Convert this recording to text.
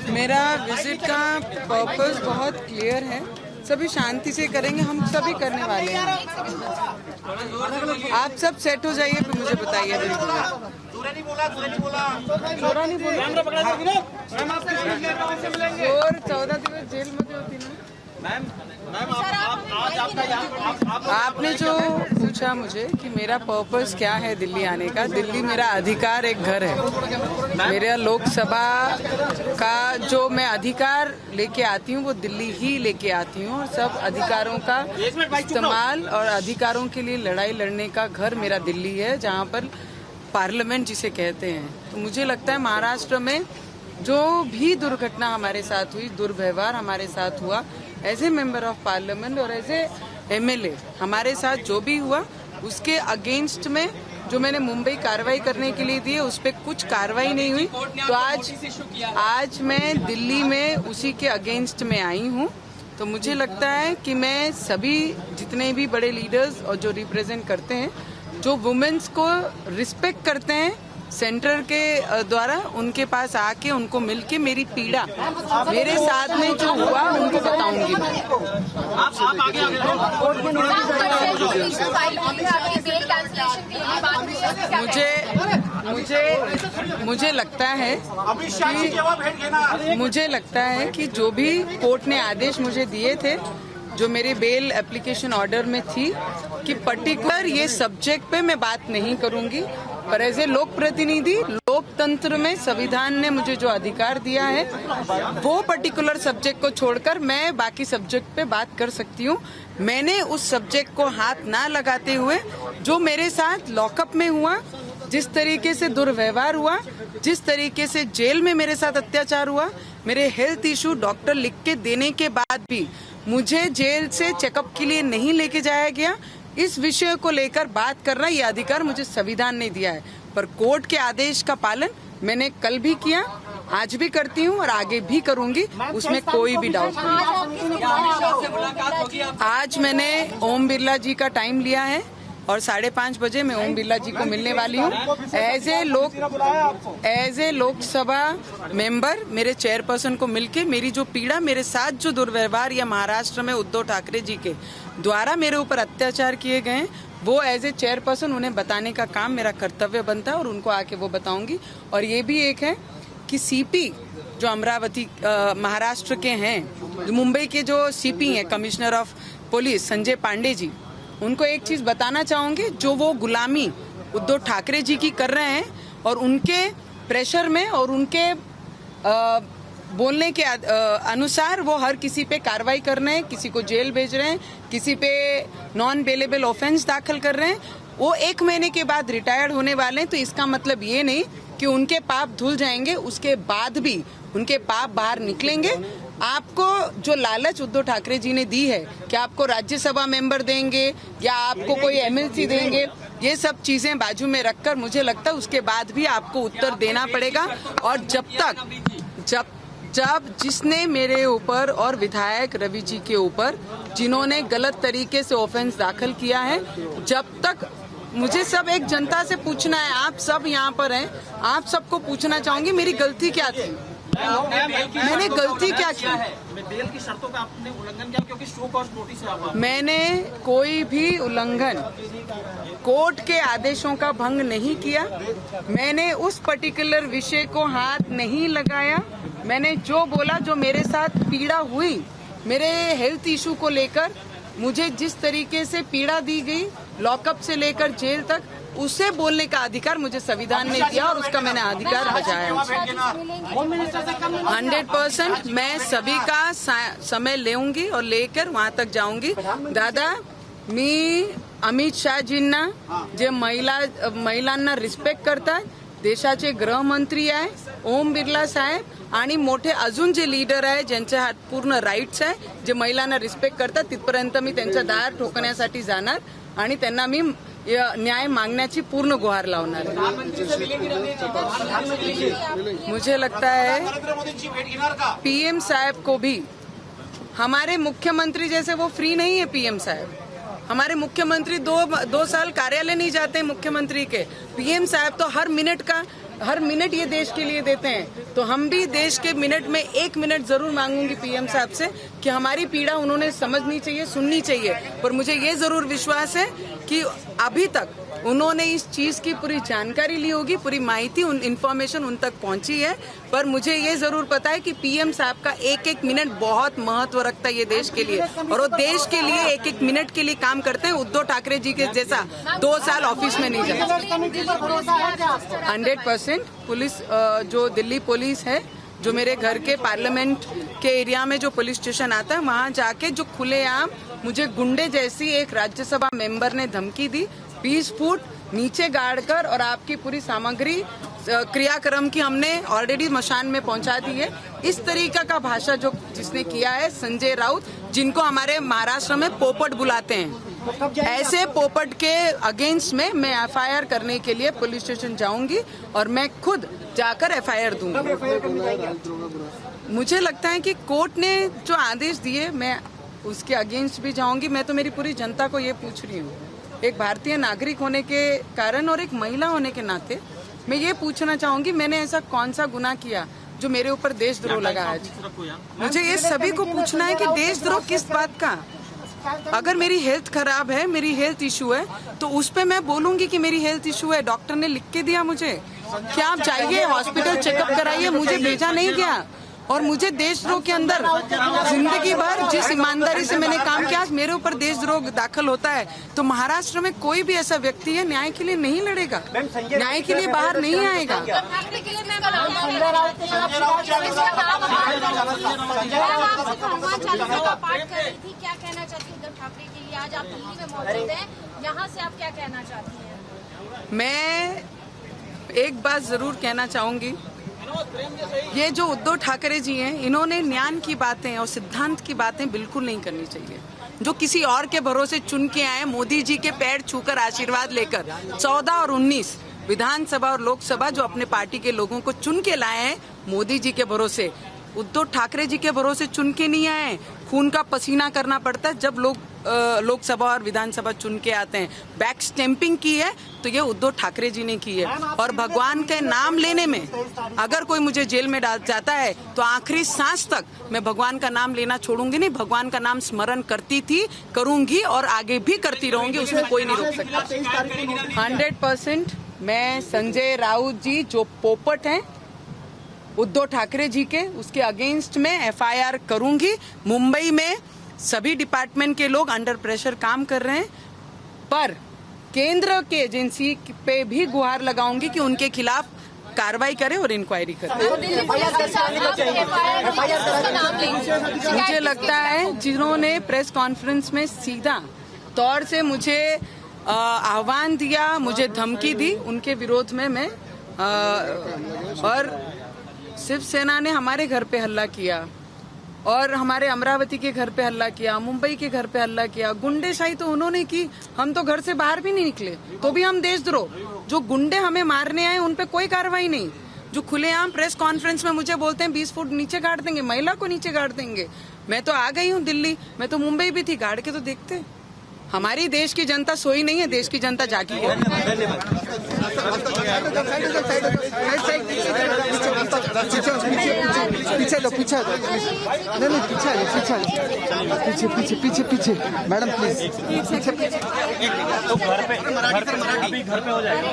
मेरा विजिट का पर्पस बहुत क्लियर है। सभी शांति से करेंगे, हम सभी करने वाले हैं। आप सब सेट हो जाइए फिर मुझे बताइए। और 14 दिवस जेल में होती ना। आपने जो पूछा मुझे कि मेरा पर्पस क्या है दिल्ली आने का, दिल्ली मेरा अधिकार एक घर है। मेरा लोकसभा का जो मैं अधिकार लेके आती हूँ वो दिल्ली ही लेके आती हूँ, और सब अधिकारों का इस्तेमाल और अधिकारों के लिए लड़ाई लड़ने का घर मेरा दिल्ली है, जहाँ पर पार्लियामेंट जिसे कहते हैं। तो मुझे लगता है महाराष्ट्र में जो भी दुर्घटना हमारे साथ हुई, दुर्व्यवहार हमारे साथ हुआ, as a member of parliament और एज ए एमएलए हमारे साथ जो भी हुआ, उसके अगेंस्ट में जो मैंने मुंबई कार्रवाई करने के लिए दी है उस पर कुछ कार्रवाई नहीं हुई। तो आज मैं दिल्ली में उसी के अगेंस्ट में आई हूँ। तो मुझे लगता है कि मैं सभी जितने भी बड़े लीडर्स और जो रिप्रेजेंट करते हैं, जो वुमेन्स को रिस्पेक्ट करते हैं सेंटर के द्वारा, उनके पास आके उनको मिलके मेरी पीड़ा मेरे साथ में जो हुआ उनको बताऊंगी मैं। मुझे लगता है कि जो भी कोर्ट ने आदेश मुझे दिए थे, जो मेरे बेल एप्लीकेशन ऑर्डर में थी कि पर्टिकुलर ये सब्जेक्ट पे मैं बात नहीं करूंगी, पर एज ए लोक प्रतिनिधि लोकतंत्र में संविधान ने मुझे जो अधिकार दिया है वो पर्टिकुलर सब्जेक्ट को छोड़कर मैं बाकी सब्जेक्ट पे बात कर सकती हूँ। मैंने उस सब्जेक्ट को हाथ ना लगाते हुए जो मेरे साथ लॉकअप में हुआ, जिस तरीके से दुर्व्यवहार हुआ, जिस तरीके से जेल में मेरे साथ अत्याचार हुआ, मेरे हेल्थ इशू डॉक्टर लिख के देने के बाद भी मुझे जेल से चेकअप के लिए नहीं लेके जाया गया, इस विषय को लेकर बात करना ये अधिकार मुझे संविधान ने दिया है। पर कोर्ट के आदेश का पालन मैंने कल भी किया, आज भी करती हूँ और आगे भी करूंगी, उसमें कोई भी डाउट नहीं। आज मैंने ओम बिरला जी का टाइम लिया है और 5:30 बजे मैं ओम बिरला जी को मिलने वाली हूँ। एज ए लोकसभा मेंबर मेरे चेयरपर्सन को मिलके मेरी जो पीड़ा, मेरे साथ जो दुर्व्यवहार या महाराष्ट्र में उद्धव ठाकरे जी के द्वारा मेरे ऊपर अत्याचार किए गए, वो एज ए चेयरपर्सन उन्हें बताने का काम मेरा कर्तव्य बनता है और उनको आके वो बताऊंगी। और ये भी एक है कि सीपी जो अमरावती महाराष्ट्र के हैं, मुंबई के जो सीपी हैं, commissioner of police Sanjay Pandey ji, उनको एक चीज बताना चाहूंगी, जो वो गुलामी उद्धव ठाकरे जी की कर रहे हैं और उनके प्रेशर में और उनके बोलने के अनुसार वो हर किसी पे कार्रवाई कर रहे हैं, किसी को जेल भेज रहे हैं, किसी पे नॉन बेलेबल ऑफेंस दाखिल कर रहे हैं। वो 1 महीने के बाद रिटायर्ड होने वाले हैं, तो इसका मतलब ये नहीं कि उनके पाप धुल जाएंगे, उसके बाद भी उनके पाप बाहर निकलेंगे। आपको जो लालच उद्धव ठाकरे जी ने दी है कि आपको राज्यसभा मेंबर देंगे या आपको कोई एमएलसी देंगे, ये सब चीजें बाजू में रखकर मुझे लगता है उसके बाद भी आपको उत्तर देना पड़ेगा। और जब जिसने मेरे ऊपर और विधायक रवि जी के ऊपर जिन्होंने गलत तरीके से ऑफेंस दाखिल किया है, जब तक मुझे सब एक जनता से पूछना है, आप सब यहाँ पर हैं, आप सबको पूछना चाहूंगी मेरी गलती क्या थी, मैंने गलती क्या की? बेल की शर्तों का आपने उल्लंघन किया क्योंकि शो कॉज नोटिस है। मैंने कोई भी उल्लंघन, कोर्ट के आदेशों का भंग नहीं किया। मैंने उस पर्टिकुलर विषय को हाथ नहीं लगाया। मैंने जो बोला, जो मेरे साथ पीड़ा हुई, मेरे हेल्थ इशू को लेकर मुझे जिस तरीके से पीड़ा दी गई, लॉकअप से लेकर जेल तक, उसे बोलने का अधिकार मुझे संविधान ने दिया और उसका मैंने अधिकार बजाया। 100% मैं सभी का समय लेऊंगी और लेकर वहां तक जाऊंगी। दादा, मी अमित शहाजींना जे महिलांना रिस्पेक्ट करतात, देशाचे गृहमंत्री आहे ओम बिर्ला साहेब, आणि मोठे अजून जे लीडर आहे ज्यांच्या हात पूर्ण राईट्स आहे, जे महिलांना रिस्पेक्ट करतात, तिथपर्यंत मी त्यांचा दार ठोकण्यासाठी जाणार आणि त्यांना मी न्याय मांगण्याची पूर्ण गुहार लावणार है। मुझे लगता है पीएम साहब को भी, हमारे मुख्यमंत्री जैसे वो फ्री नहीं है पीएम साहब, हमारे मुख्यमंत्री दो साल कार्यालय नहीं जाते हैं मुख्यमंत्री के। पीएम साहब तो हर मिनट ये देश के लिए देते हैं। तो हम भी देश के मिनट में 1 मिनट जरूर मांगूंगी पीएम साहब से कि हमारी पीड़ा उन्होंने समझनी चाहिए, सुननी चाहिए। पर मुझे ये जरूर विश्वास है कि अभी तक उन्होंने इस चीज की पूरी जानकारी ली होगी, पूरी माहिती इन्फॉर्मेशन उन तक पहुंची है। पर मुझे ये जरूर पता है कि पीएम साहब का 1-1 मिनट बहुत महत्व रखता है ये देश के लिए, और वो देश के लिए 1-1 मिनट के लिए काम करते हैं। उद्धव ठाकरे जी के जैसा 2 साल ऑफिस में नहीं जाते। 100% पुलिस, जो दिल्ली पुलिस है, जो मेरे घर के पार्लियामेंट के एरिया में जो पुलिस स्टेशन आता है, वहाँ जाके जो खुलेआम मुझे गुंडे जैसी एक राज्यसभा मेंबर ने धमकी दी, 20 फुट नीचे गाड़ कर, और आपकी पूरी सामग्री क्रियाक्रम की हमने ऑलरेडी मशान में पहुंचा दी है। इस तरीका का भाषा जो जिसने किया है संजय राउत, जिनको हमारे महाराष्ट्र में पोपट बुलाते हैं, ऐसे पोपट के अगेंस्ट में मैं एफआईआर करने के लिए पुलिस स्टेशन जाऊंगी और मैं खुद जाकर एफआईआर दूंगी। मुझे लगता है कि कोर्ट ने जो आदेश दिए, मैं उसके अगेंस्ट भी जाऊंगी। मैं तो मेरी पूरी जनता को ये पूछ रही हूँ, एक भारतीय नागरिक होने के कारण और एक महिला होने के नाते मैं ये पूछना चाहूंगी, मैंने ऐसा कौन सा गुनाह किया जो मेरे ऊपर देशद्रोह लगा आज? मुझे ये सभी को पूछना है कि देशद्रोह किस बात का? अगर मेरी हेल्थ खराब है, मेरी हेल्थ इशू है, तो उस पे मैं बोलूंगी कि मेरी हेल्थ इशू है, डॉक्टर ने लिख के दिया मुझे कि आप जाइए हॉस्पिटल चेकअप कराइए, मुझे भेजा नहीं गया। और मुझे देशद्रोह के अंदर जिंदगी भर जिस ईमानदारी से मैंने काम किया, आज मेरे ऊपर देशद्रोह दाखिल होता है। तो महाराष्ट्र में कोई भी ऐसा व्यक्ति है न्याय के लिए नहीं लड़ेगा, न्याय के लिए बाहर नहीं आएगा। क्या कहना चाहती उद्धव ठाकरे के लिए? आज आप दिल्ली में मौजूद हैं, यहाँ से आप क्या कहना चाहती हैं? मैं एक बात जरूर कहना चाहूंगी, ये जो उद्धव ठाकरे जी हैं, इन्होंने ज्ञान की बातें और सिद्धांत की बातें बिल्कुल नहीं करनी चाहिए। जो किसी और के भरोसे चुन के आए, मोदी जी के पैर छूकर आशीर्वाद लेकर 14 और 19 विधानसभा और लोकसभा जो अपने पार्टी के लोगों को चुन के लाए हैं, मोदी जी के भरोसे, उद्धव ठाकरे जी के भरोसे चुन के नहीं आए। खून का पसीना करना पड़ता है जब लोग लोकसभा और विधानसभा चुन के आते हैं। बैक स्टैंपिंग की है तो ये उद्धव ठाकरे जी ने की है। और भगवान के नाम लेने में अगर कोई मुझे जेल में डाल जाता है तो आखिरी सांस तक मैं भगवान का नाम लेना छोड़ूंगी नहीं। भगवान का नाम स्मरण करती थी, करूंगी और आगे भी करती रहूंगी, उसमें कोई नहीं रोक सकता। 100% मैं संजय राउत जी जो पोपट हैं उद्धव ठाकरे जी के, उसके अगेंस्ट में एफआईआर करूंगी। मुंबई में सभी डिपार्टमेंट के लोग अंडर प्रेशर काम कर रहे हैं, पर केंद्र के एजेंसी पे भी गुहार लगाऊंगी कि उनके खिलाफ कार्रवाई करे और इंक्वायरी करे। मुझे लगता है जिन्होंने प्रेस कॉन्फ्रेंस में सीधा तौर से मुझे आह्वान दिया, मुझे धमकी दी, उनके विरोध में मैं और शिवसेना ने हमारे घर पे हल्ला किया और हमारे अमरावती के घर पे हल्ला किया, मुंबई के घर पे हल्ला किया। गुंडेशाही तो उन्होंने की, हम तो घर से बाहर भी नहीं निकले, तो भी हम देशद्रोह। जो गुंडे हमें मारने आए उन पे कोई कार्रवाई नहीं। जो खुलेआम प्रेस कॉन्फ्रेंस में मुझे बोलते हैं 20 फुट नीचे गाड़ देंगे, महिला को नीचे गाड़ देंगे। मैं तो आ गई हूँ दिल्ली, मैं तो मुंबई भी थी, गाड़ के तो देखते। हमारी देश की जनता सोई नहीं है, देश की जनता जागी है। पीछे मैडम प्लीज। तो घर पे हो जाएगा।